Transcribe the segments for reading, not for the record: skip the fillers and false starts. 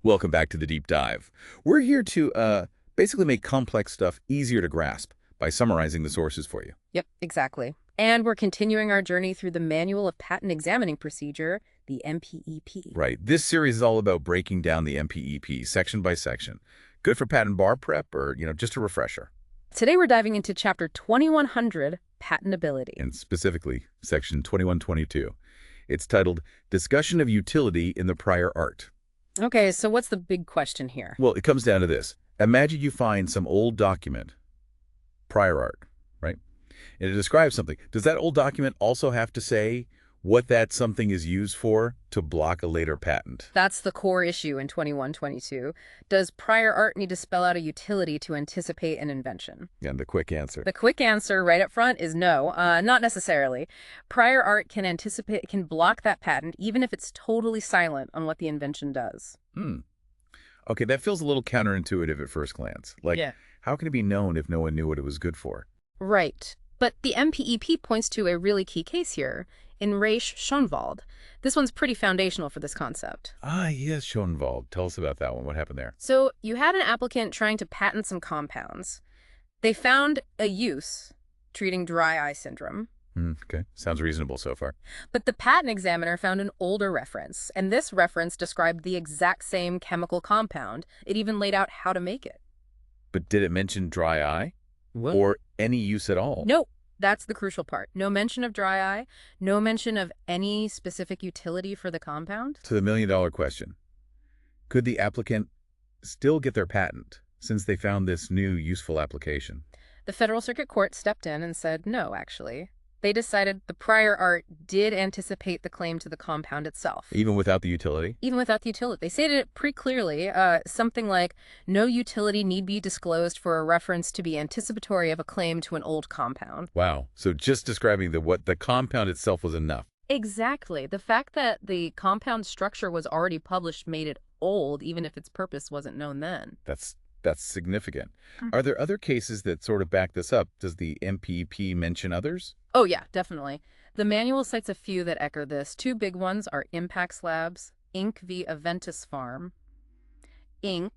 Welcome back to the deep dive. We're here to basically make complex stuff easier to grasp by summarizing the sources for you. Yep, exactly. And we're continuing our journey through the Manual of Patent Examining Procedure, the MPEP. Right. This series is all about breaking down the MPEP section by section. Good for patent bar prep or, just a refresher. Today we're diving into Chapter 2100, Patentability. And specifically, section 2122. It's titled Discussion of Utility in the Prior Art. Okay, so what's the big question here? Well, it comes down to this. Imagine you find some old document, prior art, right? And it describes something. Does that old document also have to say what that something is used for to block a later patent? That's the core issue in 2122. Does prior art need to spell out a utility to anticipate an invention? And the quick answer. The quick answer right up front is no, not necessarily. Prior art can block that patent even if it's totally silent on what the invention does. Okay, that feels a little counterintuitive at first glance. How can it be known if no one knew what it was good for? Right. But the MPEP points to a really key case here, in Schoenwald. This one's pretty foundational for this concept. Ah, yes, Schoenwald. Tell us about that one. What happened there? So you had an applicant trying to patent some compounds. They found a use treating dry eye syndrome. Okay, sounds reasonable so far. But the patent examiner found an older reference, and this reference described the exact same chemical compound. It even laid out how to make it. But did it mention dry eye? What? Or any use at all? No, that's the crucial part. No mention of dry eye, no mention of any specific utility for the compound. To the million-dollar question. Could the applicant still get their patent since they found this new useful application? The Federal Circuit Court stepped in and said no, actually. They decided the prior art did anticipate the claim to the compound itself. Even without the utility? Even without the utility. They stated it pretty clearly, something like, no utility need be disclosed for a reference to be anticipatory of a claim to an old compound. Wow. So just describing what the compound itself was enough. Exactly. The fact that the compound structure was already published made it old, even if its purpose wasn't known then. That's significant. Are there other cases that sort of back this up? Does the MPEP mention others? Oh, yeah, definitely. The manual cites a few that echo this. Two big ones are Impax Labs, Inc. v. Aventis Pharm, Inc.,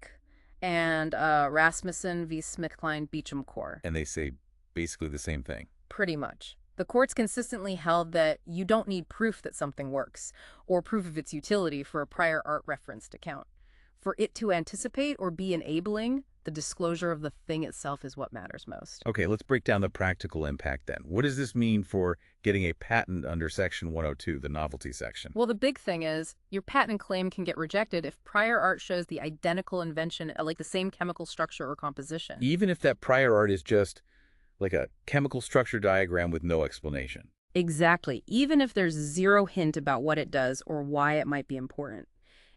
and Rasmussen v. SmithKline Beecham Core. And they say basically the same thing. Pretty much. The courts consistently held that you don't need proof that something works, or proof of its utility for a prior art reference to count. For it to anticipate or be enabling, the disclosure of the thing itself is what matters most. Okay, let's break down the practical impact then. What does this mean for getting a patent under Section 102, the novelty section? Well, the big thing is your patent claim can get rejected if prior art shows the identical invention, like the same chemical structure or composition. Even if that prior art is just like a chemical structure diagram with no explanation. Exactly. Even if there's zero hint about what it does or why it might be important.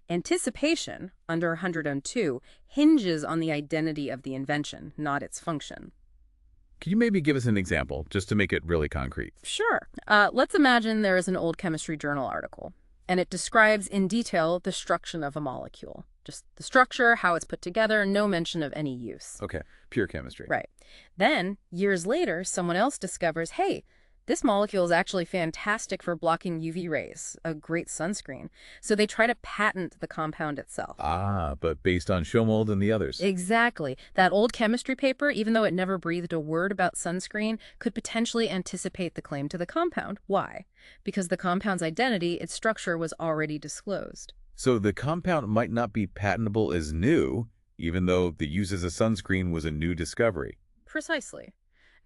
Anticipation, under 102, hinges on the identity of the invention, not its function. Can you maybe give us an example, just to make it really concrete? Sure. Let's imagine there is an old chemistry journal article, and it describes in detail the structure of a molecule. Just the structure, how it's put together, no mention of any use. Okay, pure chemistry. Right. Then, years later, someone else discovers, hey, this molecule is actually fantastic for blocking UV rays, a great sunscreen. So they try to patent the compound itself. Ah, but based on Schoenwald and the others. Exactly. That old chemistry paper, even though it never breathed a word about sunscreen, could potentially anticipate the claim to the compound. Why? Because the compound's identity, its structure, was already disclosed. So the compound might not be patentable as new, even though the use as a sunscreen was a new discovery. Precisely.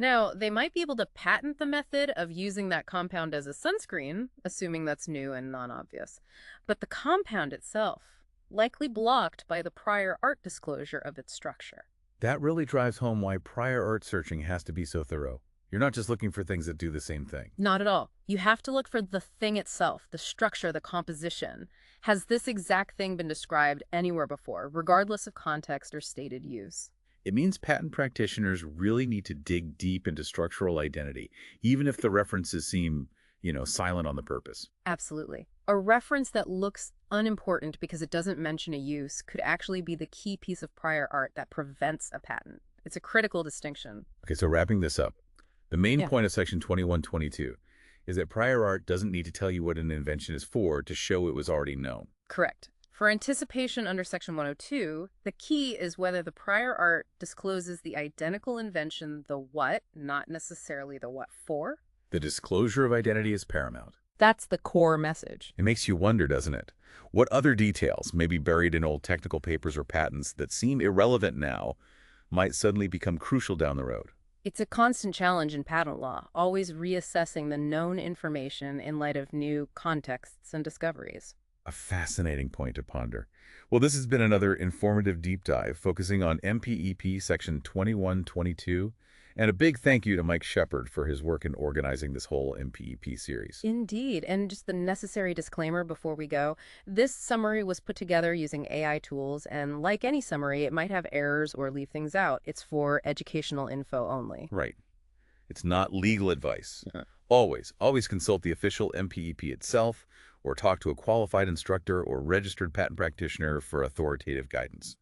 Now, they might be able to patent the method of using that compound as a sunscreen, assuming that's new and non-obvious. But the compound itself, likely blocked by the prior art disclosure of its structure. That really drives home why prior art searching has to be so thorough. You're not just looking for things that do the same thing. Not at all. You have to look for the thing itself, the structure, the composition. Has this exact thing been described anywhere before, regardless of context or stated use? It means patent practitioners really need to dig deep into structural identity, even if the references seem, silent on the purpose. Absolutely. A reference that looks unimportant because it doesn't mention a use could actually be the key piece of prior art that prevents a patent. It's a critical distinction. Okay, so wrapping this up, the main point of Section 2122 is that prior art doesn't need to tell you what an invention is for to show it was already known. Correct. For anticipation under Section 102, the key is whether the prior art discloses the identical invention, the what, not necessarily the what for. The disclosure of identity is paramount. That's the core message. It makes you wonder, doesn't it? What other details, maybe buried in old technical papers or patents that seem irrelevant now, might suddenly become crucial down the road? It's a constant challenge in patent law, always reassessing the known information in light of new contexts and discoveries. A fascinating point to ponder. Well, this has been another informative deep dive focusing on MPEP Section 2122, and a big thank you to Mike Shepard for his work in organizing this whole MPEP series. Indeed, and just the necessary disclaimer before we go, this summary was put together using AI tools, and like any summary, it might have errors or leave things out. It's for educational info only. Right. It's not legal advice. Uh-huh. Always consult the official MPEP itself or talk to a qualified instructor or registered patent practitioner for authoritative guidance.